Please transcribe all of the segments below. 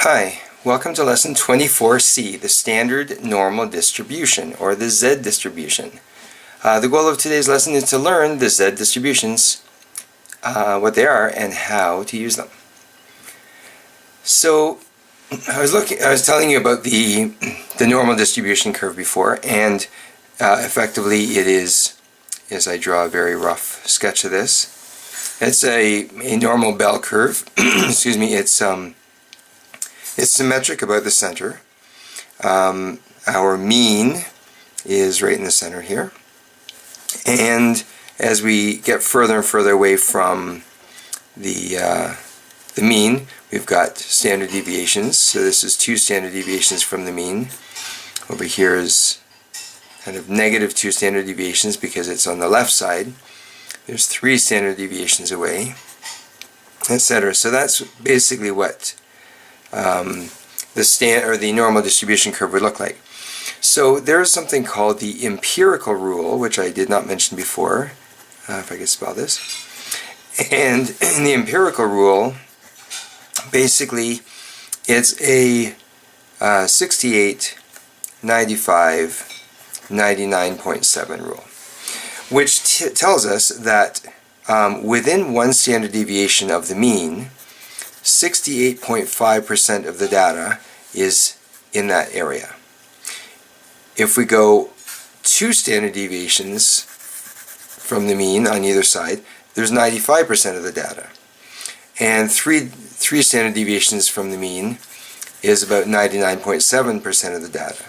Hi, welcome to lesson 24C, the standard normal distribution, or the Z distribution. The goal of today's lesson is to learn the Z distributions, what they are, and how to use them. So, I was telling you about the normal distribution curve before, and effectively it is, as I draw a very rough sketch of this, it's a normal bell curve. Excuse me, it's symmetric about the center. Our mean is right in the center here. And as we get further and further away from the mean, we've got standard deviations. So this is 2 standard deviations from the mean. Over here is kind of negative 2 standard deviations because it's on the left side. There's 3 standard deviations away, etc. So that's basically what the normal distribution curve would look like. So there is something called the empirical rule, which I did not mention before, if I could spell this. And in the empirical rule, basically, it's a 68, 95, 99.7 rule, which tells us that within 1 standard deviation of the mean, 68.5% of the data is in that area. If we go 2 standard deviations from the mean on either side, there's 95% of the data. And 3 standard deviations from the mean is about 99.7% of the data.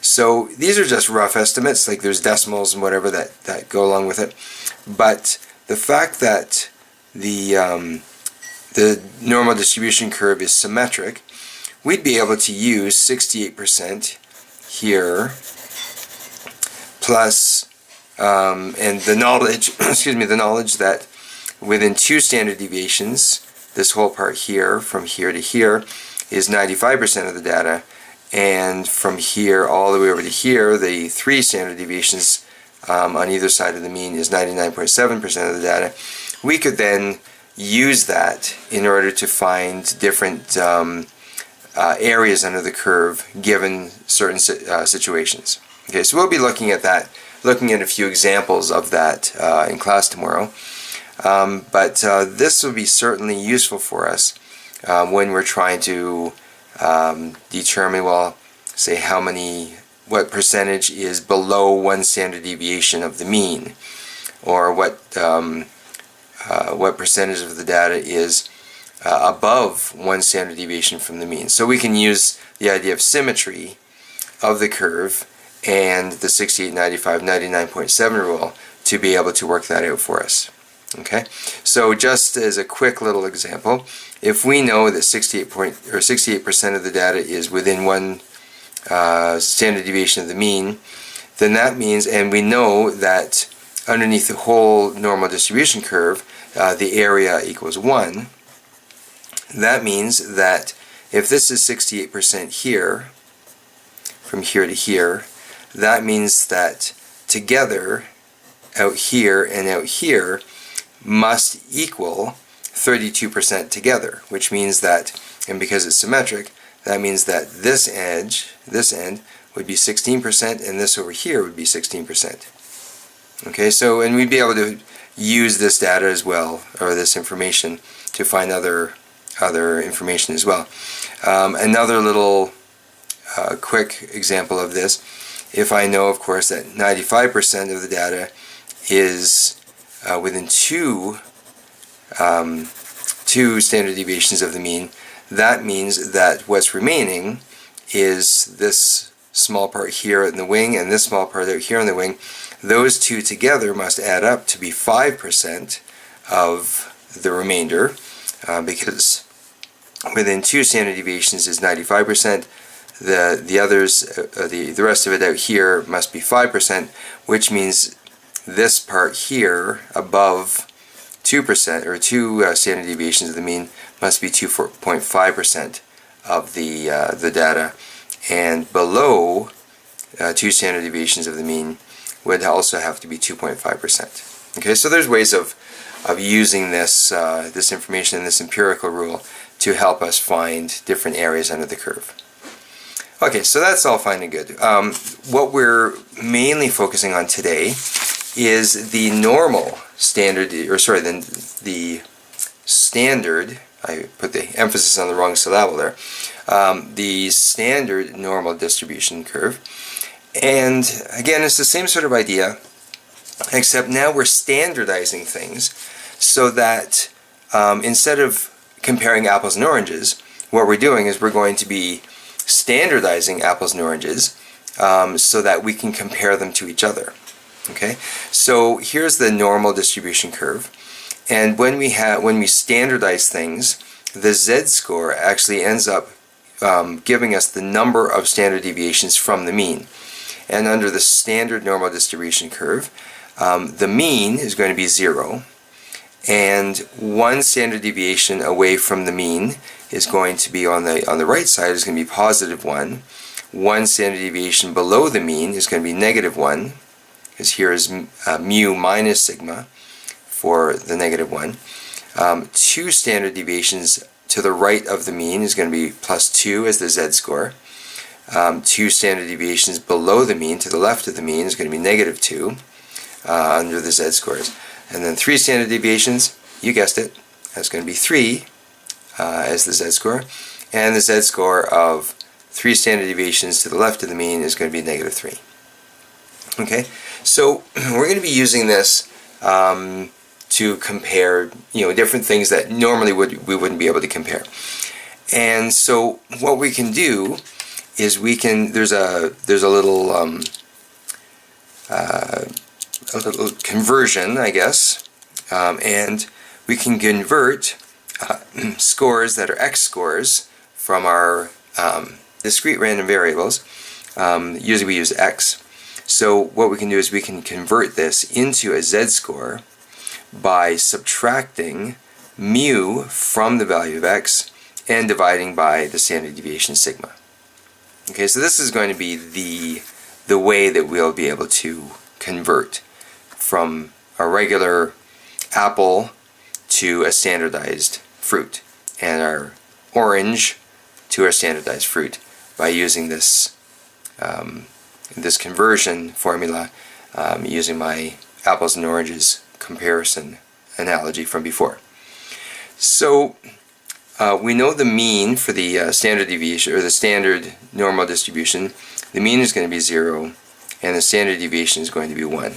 So these are just rough estimates, like there's decimals and whatever that go along with it. But the fact that the normal distribution curve is symmetric, we'd be able to use 68% here plus and the knowledge the knowledge that within 2 standard deviations, this whole part here from here to here is 95% of the data, and from here all the way over to here, the 3 standard deviations on either side of the mean is 99.7% of the data. We could then use that in order to find different areas under the curve given certain situations. Okay, so we'll be looking at a few examples of that in class tomorrow. But this will be certainly useful for us when we're trying to determine, well, say what percentage is below 1 standard deviation of the mean, or what percentage of the data is above 1 standard deviation from the mean. So we can use the idea of symmetry of the curve and the 68, 95, 99.7 rule to be able to work that out for us. Okay, so just as a quick little example, if we know that 68% of the data is within 1 standard deviation of the mean, then that means, and we know that underneath the whole normal distribution curve, the area equals 1. That means that if this is 68% here, from here to here, that means that together, out here and out here, must equal 32% together, which means that, and because it's symmetric, that means that this end would be 16%, and this over here would be 16%. Okay, so, and we'd be able to use this data as well, or this information, to find other information as well. Another little quick example of this, if I know, of course, that 95% of the data is within 2 standard deviations of the mean, that means that what's remaining is this small part here in the wing and this small part out here in the wing. Those 2 together must add up to be 5% of the remainder, because within 2 standard deviations is 95%. The others, the rest of it out here must be 5%, which means this part here above 2% or 2 standard deviations of the mean must be 2.5% of the data, and below 2 standard deviations of the mean would also have to be 2.5%. Okay, so there's ways of using this information in this empirical rule to help us find different areas under the curve. Okay, so that's all fine and good. What we're mainly focusing on today is the normal standard, or sorry, the standard, I put the emphasis on the wrong syllable there, the standard normal distribution curve. And again, it's the same sort of idea, except now we're standardizing things so that instead of comparing apples and oranges, what we're doing is we're going to be standardizing apples and oranges so that we can compare them to each other. Okay, so here's the normal distribution curve, and when we standardize things, the z-score actually ends up giving us the number of standard deviations from the mean. And under the standard normal distribution curve, the mean is going to be 0, and one standard deviation away from the mean is going to be on the right side is going to be positive 1. One standard deviation below the mean is going to be negative 1, because here is mu minus sigma for the negative 1. 2 standard deviations to the right of the mean is going to be plus 2 as the z-score. 2 standard deviations below the mean to the left of the mean is going to be negative 2 under the z-scores. And then 3 standard deviations, you guessed it, that's going to be 3 as the z-score. And the z-score of 3 standard deviations to the left of the mean is going to be negative 3. Okay, so we're going to be using this to compare, different things that normally we wouldn't be able to compare. And so what we can do is there's a little conversion, I guess, and we can convert scores that are x scores from our discrete random variables. Usually we use x. So what we can do is we can convert this into a z-score by subtracting mu from the value of x and dividing by the standard deviation sigma. Okay, so this is going to be the way that we'll be able to convert from a regular apple to a standardized fruit, and our orange to our standardized fruit, by using this this conversion formula using my apples and oranges comparison analogy from before. So we know the mean for the standard deviation, or the standard normal distribution. The mean is going to be 0, and the standard deviation is going to be 1.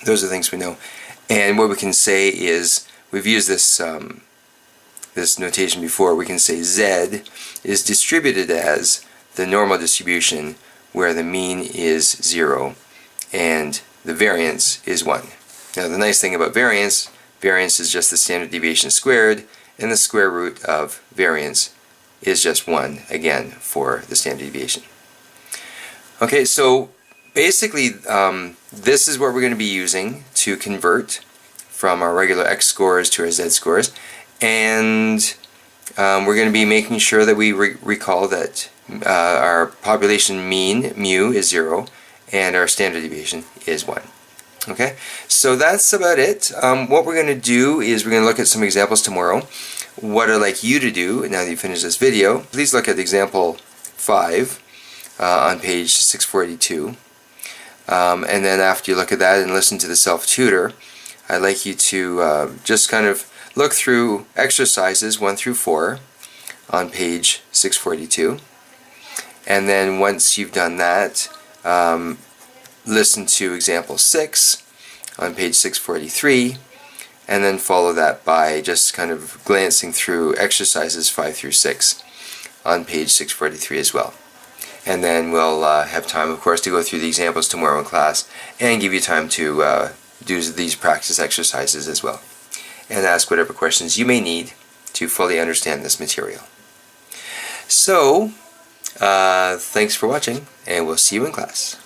Those are things we know. And what we can say is, we've used this this notation before, we can say Z is distributed as the normal distribution where the mean is 0 and the variance is 1. Now the nice thing about variance is just the standard deviation squared, and the square root of variance is just 1, again, for the standard deviation. Okay, so basically this is what we're going to be using to convert from our regular x scores to our z scores, and we're going to be making sure that we recall that our population mean, mu, is 0, and our standard deviation is 1. Okay, so that's about it. What we're going to do is we're going to look at some examples tomorrow. What I'd like you to do, now that you finish this video, please look at example 5 on page 642. And then after you look at that and listen to the self-tutor, I'd like you to just kind of look through exercises 1 through 4 on page 642. And then once you've done that, listen to example 6 on page 643, and then follow that by just kind of glancing through exercises 5 through 6 on page 643 as well. And then we'll have time, of course, to go through the examples tomorrow in class and give you time to do these practice exercises as well, and ask whatever questions you may need to fully understand this material. So, thanks for watching, and we'll see you in class.